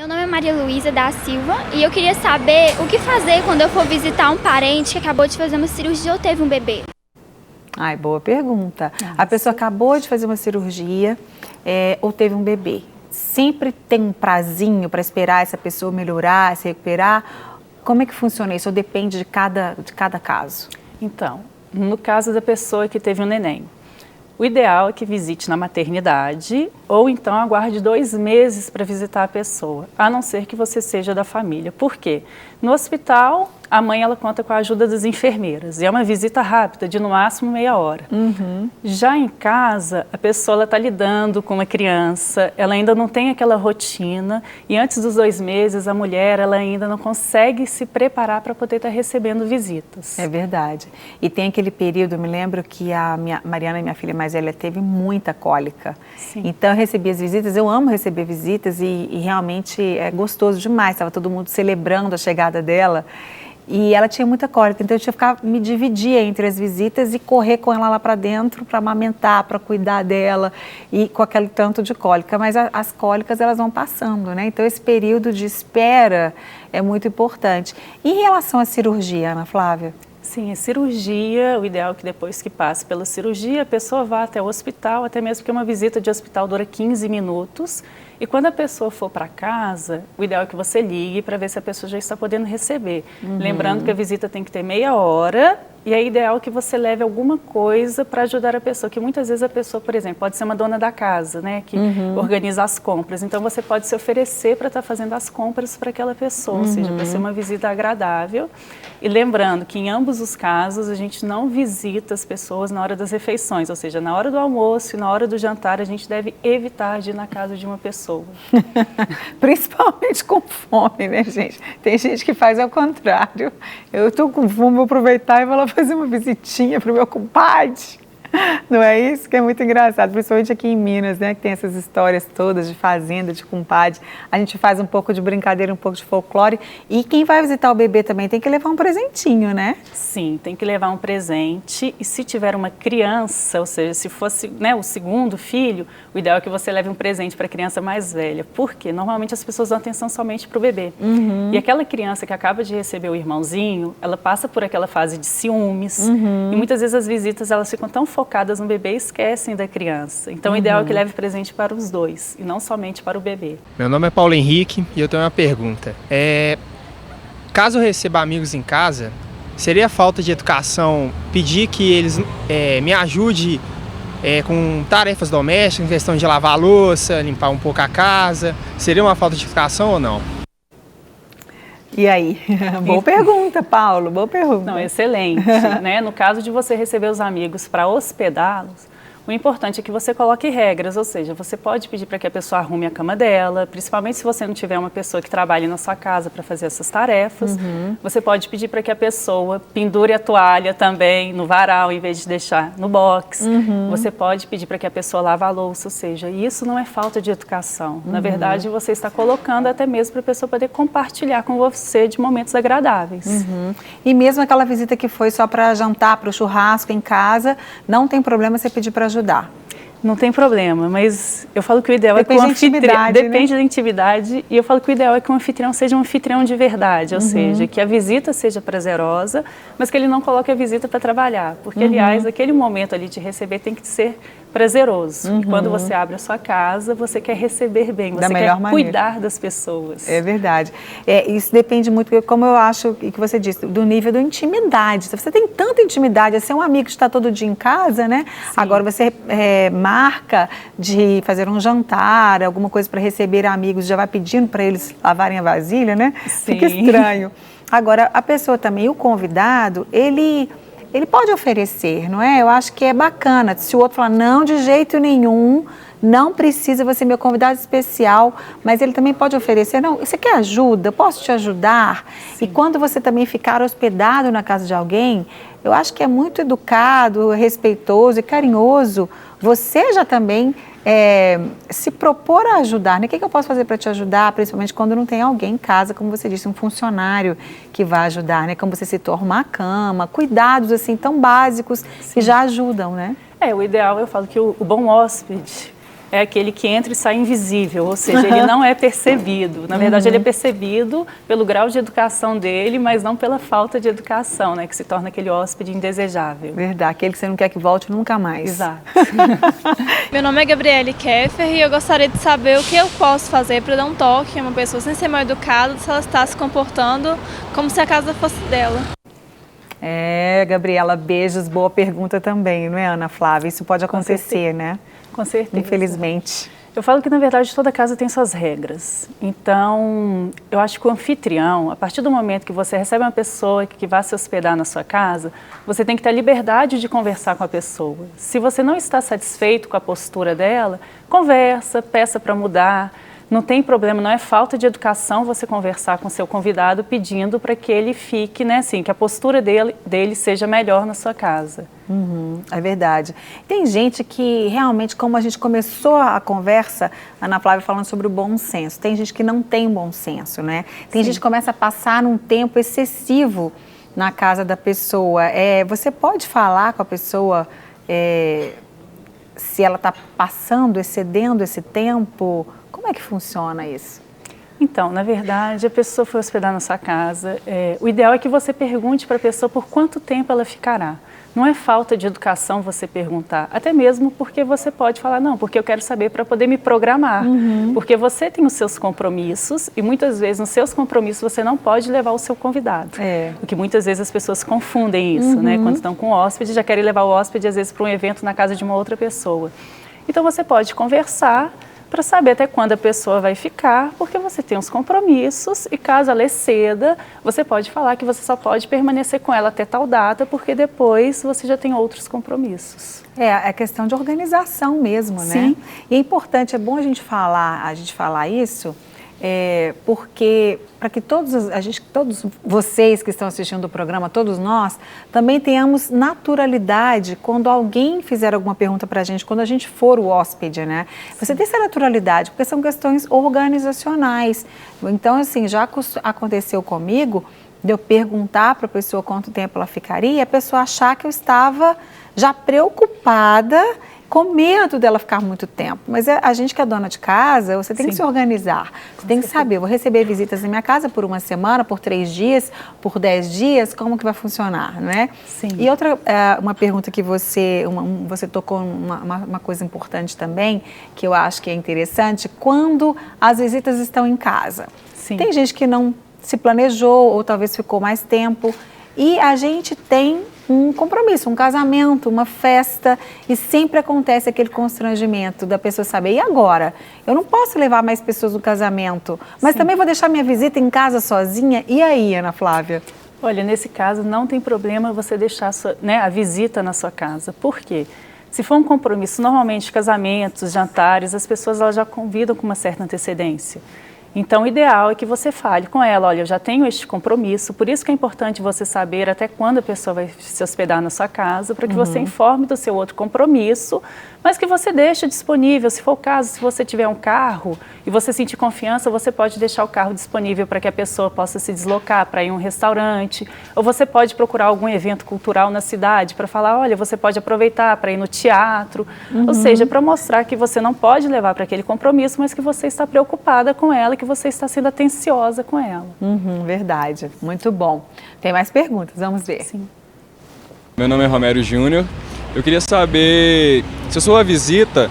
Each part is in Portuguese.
Meu nome é Maria Luísa da Silva e eu queria saber o que fazer quando eu for visitar um parente que acabou de fazer uma cirurgia ou teve um bebê. Ai, boa pergunta. A pessoa acabou de fazer uma cirurgia ou teve um bebê. Sempre tem um prazinho para esperar essa pessoa melhorar, se recuperar? Como é que funciona isso? Ou depende de cada caso? Então, no caso da pessoa que teve um neném, o ideal é que visite na maternidade ou então aguarde 2 meses para visitar a pessoa, a não ser que você seja da família. Por quê? No hospital, a mãe ela conta com a ajuda das enfermeiras e é uma visita rápida, de no máximo meia hora. Já em casa, a pessoa está lidando com uma criança, ela ainda não tem aquela rotina e antes dos 2 meses, a mulher ela ainda não consegue se preparar para poder estar recebendo visitas. É verdade. E tem aquele período, eu me lembro que a Mariana, minha filha mais velha, teve muita cólica. Sim. Então eu recebia as visitas, eu amo receber visitas e realmente é gostoso demais. Estava todo mundo celebrando a chegada dela. E ela tinha muita cólica, então eu tinha que me dividir entre as visitas e correr com ela lá para dentro para amamentar, para cuidar dela e com aquele tanto de cólica. Mas as cólicas elas vão passando, né? Então esse período de espera é muito importante. E em relação à cirurgia, Ana Flávia? Sim, a cirurgia, o ideal é que depois que passe pela cirurgia, a pessoa vá até o hospital, até mesmo porque uma visita de hospital dura 15 minutos. E quando a pessoa for para casa, o ideal é que você ligue para ver se a pessoa já está podendo receber. Lembrando que a visita tem que ter meia hora e é ideal que você leve alguma coisa para ajudar a pessoa, que muitas vezes a pessoa, por exemplo, pode ser uma dona da casa, né, que organiza as compras. Então você pode se oferecer para estar fazendo as compras para aquela pessoa, ou seja, para ser uma visita agradável. E lembrando que em ambos os casos a gente não visita as pessoas na hora das refeições, ou seja, na hora do almoço e na hora do jantar a gente deve evitar de ir na casa de uma pessoa. Principalmente com fome, né, gente? Tem gente que faz ao contrário. Eu estou com fome, vou aproveitar e vou lá fazer uma visitinha para o meu compadre. Não é isso? Que é muito engraçado, principalmente aqui em Minas, né? Que tem essas histórias todas de fazenda, de compadre. A gente faz um pouco de brincadeira, um pouco de folclore. E quem vai visitar o bebê também tem que levar um presentinho, né? Sim, tem que levar um presente. E se tiver uma criança, ou seja, se fosse, né, o segundo filho, o ideal é que você leve um presente para a criança mais velha. Por quê? Normalmente as pessoas dão atenção somente para o bebê. E aquela criança que acaba de receber o irmãozinho, ela passa por aquela fase de ciúmes. E muitas vezes as visitas elas ficam tão focadas no bebê e esquecem da criança. Então o ideal é que leve presente para os dois e não somente para o bebê. Meu nome é Paulo Henrique e eu tenho uma pergunta. Caso eu receba amigos em casa, seria falta de educação pedir que eles me ajudem com tarefas domésticas, em questão de lavar a louça, limpar um pouco a casa? Seria uma falta de educação ou não? E aí? Boa pergunta, Paulo, boa pergunta. Não, excelente. Né? No caso de você receber os amigos para hospedá-los, o importante é que você coloque regras, ou seja, você pode pedir para que a pessoa arrume a cama dela, principalmente se você não tiver uma pessoa que trabalhe na sua casa para fazer essas tarefas. Você pode pedir para que a pessoa pendure a toalha também no varal, em vez de deixar no box. Você pode pedir para que a pessoa lave a louça, ou seja, isso não é falta de educação. Na verdade, você está colocando até mesmo para a pessoa poder compartilhar com você de momentos agradáveis. E mesmo aquela visita que foi só para jantar, para o churrasco em casa, não tem problema você pedir para ajudar? Não tem problema, mas eu falo que o ideal depende é que o anfitrião... Depende né? da intimidade, e eu falo que o ideal é que o anfitrião seja um anfitrião de verdade, ou seja, que a visita seja prazerosa, mas que ele não coloque a visita para trabalhar, porque, aliás, aquele momento ali de receber tem que ser prazeroso. E quando você abre a sua casa, você quer receber bem, você quer cuidar das pessoas. É verdade. Isso depende muito, como eu acho que você disse, do nível da intimidade. Se você tem tanta intimidade, é ser um amigo que está todo dia em casa, né? Sim. Agora você marca de fazer um jantar, alguma coisa para receber amigos, já vai pedindo para eles lavarem a vasilha, né? Sim. Fica estranho. Agora, a pessoa também, o convidado, ele pode oferecer, não é? Eu acho que é bacana. Se o outro falar, não, de jeito nenhum, não precisa você ser meu convidado especial, mas ele também pode oferecer, não, você quer ajuda? Posso te ajudar? Sim. E quando você também ficar hospedado na casa de alguém, eu acho que é muito educado, respeitoso e carinhoso você já também se propor a ajudar, né? O que eu posso fazer para te ajudar, principalmente quando não tem alguém em casa, como você disse, um funcionário que vai ajudar, né? Como você citou, arrumar a cama, cuidados assim tão básicos. Sim. Que já ajudam, né? O ideal, eu falo que o bom hóspede, é aquele que entra e sai invisível, ou seja, ele não é percebido. Na verdade, ele é percebido pelo grau de educação dele, mas não pela falta de educação, né, que se torna aquele hóspede indesejável. Verdade, aquele que você não quer que volte nunca mais. Exato. Meu nome é Gabriele Keffer e eu gostaria de saber o que eu posso fazer para dar um toque a uma pessoa sem ser mal educada, se ela está se comportando como se a casa fosse dela. Gabriela, beijos, boa pergunta também, não é, Ana Flávia? Isso pode acontecer, né? Com certeza. Infelizmente. Eu falo que, na verdade, toda casa tem suas regras. Então, eu acho que o anfitrião, a partir do momento que você recebe uma pessoa que vai se hospedar na sua casa, você tem que ter a liberdade de conversar com a pessoa. Se você não está satisfeito com a postura dela, conversa, peça para mudar. Não tem problema, não é falta de educação você conversar com o seu convidado pedindo para que ele fique, né, assim, que a postura dele seja melhor na sua casa. É verdade. Tem gente que realmente, como a gente começou a conversa, Ana Flávia falando sobre o bom senso, tem gente que não tem bom senso, né? Tem gente que começa a passar um tempo excessivo na casa da pessoa. Você pode falar com a pessoa se ela está passando, excedendo esse tempo? Como é que funciona isso? Então, na verdade, a pessoa foi hospedar na sua casa. O ideal é que você pergunte para a pessoa por quanto tempo ela ficará. Não é falta de educação você perguntar, até mesmo porque você pode falar, não, porque eu quero saber para poder me programar. Porque você tem os seus compromissos e muitas vezes nos seus compromissos você não pode levar o seu convidado. Porque muitas vezes as pessoas confundem isso, né? Quando estão com o hóspede, já querem levar o hóspede às vezes para um evento na casa de uma outra pessoa. Então você pode conversar para saber até quando a pessoa vai ficar, porque você tem os compromissos e caso ela exceda, você pode falar que você só pode permanecer com ela até tal data, porque depois você já tem outros compromissos. É questão de organização mesmo, né? Sim. E é importante, é bom a gente falar isso, porque para que todos vocês que estão assistindo o programa, todos nós, também tenhamos naturalidade quando alguém fizer alguma pergunta para a gente, quando a gente for o hóspede, né? Você tem essa naturalidade, porque são questões organizacionais. Então, assim, já aconteceu comigo de eu perguntar para a pessoa quanto tempo ela ficaria e a pessoa achar que eu estava já preocupada, com medo dela ficar muito tempo. Mas a gente que é dona de casa, você tem que se organizar. Você tem que saber, eu vou receber visitas na minha casa por uma semana, por 3 dias, por 10 dias, como que vai funcionar, não é? Sim. E outra, uma pergunta que você tocou uma coisa importante também, que eu acho que é interessante, quando as visitas estão em casa. Sim. Tem gente que não se planejou ou talvez ficou mais tempo e a gente tem um compromisso, um casamento, uma festa e sempre acontece aquele constrangimento da pessoa saber, e agora? Eu não posso levar mais pessoas no casamento, mas também vou deixar minha visita em casa sozinha, e aí, Ana Flávia? Olha, nesse caso não tem problema você deixar a visita na sua casa, por quê? Se for um compromisso, normalmente casamentos, jantares, as pessoas elas já convidam com uma certa antecedência. Então, o ideal é que você fale com ela, olha, eu já tenho este compromisso, por isso que é importante você saber até quando a pessoa vai se hospedar na sua casa, para que você informe do seu outro compromisso, mas que você deixe disponível, se for o caso, se você tiver um carro e você sentir confiança, você pode deixar o carro disponível para que a pessoa possa se deslocar para ir a um restaurante, ou você pode procurar algum evento cultural na cidade para falar, olha, você pode aproveitar para ir no teatro, ou seja, para mostrar que você não pode levar para aquele compromisso, mas que você está preocupada com ela, que você está sendo atenciosa com ela. Verdade, muito bom. Tem mais perguntas, vamos ver. Sim. Meu nome é Romero Júnior. Eu queria saber se a sua visita,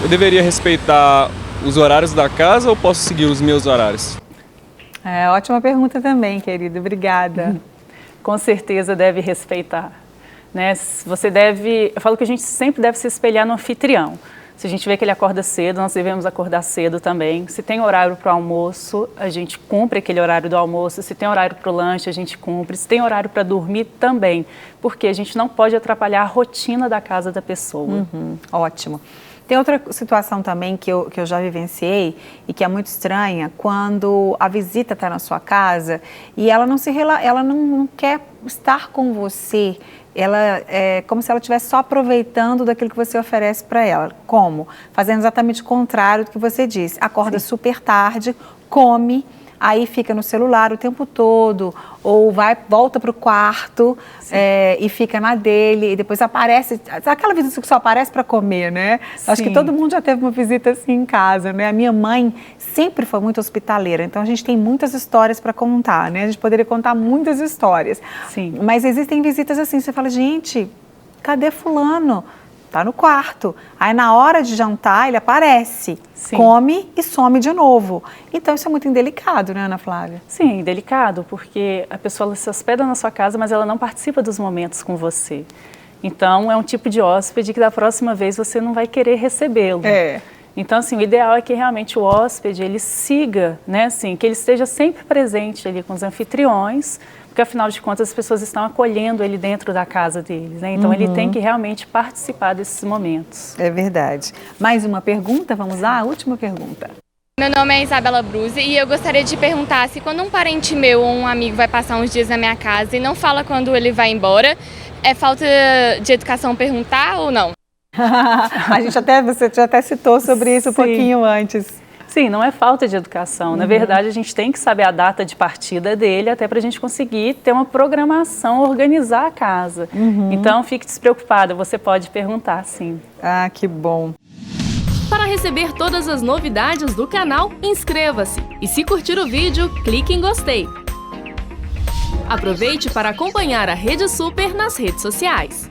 eu deveria respeitar os horários da casa ou posso seguir os meus horários? Ótima pergunta também, querido. Obrigada. Com certeza deve respeitar, né? Eu falo que a gente sempre deve se espelhar no anfitrião. Se a gente vê que ele acorda cedo, nós devemos acordar cedo também. Se tem horário para o almoço, a gente cumpre aquele horário do almoço. Se tem horário para o lanche, a gente cumpre. Se tem horário para dormir, também. Porque a gente não pode atrapalhar a rotina da casa da pessoa. Ótimo. Tem outra situação também que eu já vivenciei e que é muito estranha, quando a visita está na sua casa e ela não quer estar com você. Ela é como se ela estivesse só aproveitando daquilo que você oferece para ela. Como? Fazendo exatamente o contrário do que você disse. Acorda super tarde, come, aí fica no celular o tempo todo, ou volta para o quarto e fica na dele, e depois aparece, aquela visita que só aparece para comer, né? Acho que todo mundo já teve uma visita assim em casa, né? A minha mãe sempre foi muito hospitaleira, então a gente tem muitas histórias para contar, né? A gente poderia contar muitas histórias. Sim. Mas existem visitas assim, você fala, gente, cadê fulano? Tá no quarto. Aí na hora de jantar ele aparece, come e some de novo. Então isso é muito indelicado, né, Ana Flávia? Sim, delicado, porque a pessoa se hospeda na sua casa, mas ela não participa dos momentos com você. Então é um tipo de hóspede que da próxima vez você não vai querer recebê-lo. Então, assim, o ideal é que realmente o hóspede, ele siga, né, assim, que ele esteja sempre presente ali com os anfitriões, porque afinal de contas as pessoas estão acolhendo ele dentro da casa deles, né? Então ele tem que realmente participar desses momentos. É verdade. Mais uma pergunta, vamos lá? A última pergunta. Meu nome é Isabela Bruzi e eu gostaria de perguntar se quando um parente meu ou um amigo vai passar uns dias na minha casa e não fala quando ele vai embora, é falta de educação perguntar ou não? Você já até citou sobre isso um pouquinho antes. Sim, não é falta de educação. Na verdade, a gente tem que saber a data de partida dele até para a gente conseguir ter uma programação, organizar a casa. Então, fique despreocupada, você pode perguntar, sim. Ah, que bom. Para receber todas as novidades do canal, inscreva-se. E se curtir o vídeo, clique em gostei. Aproveite para acompanhar a Rede Super nas redes sociais.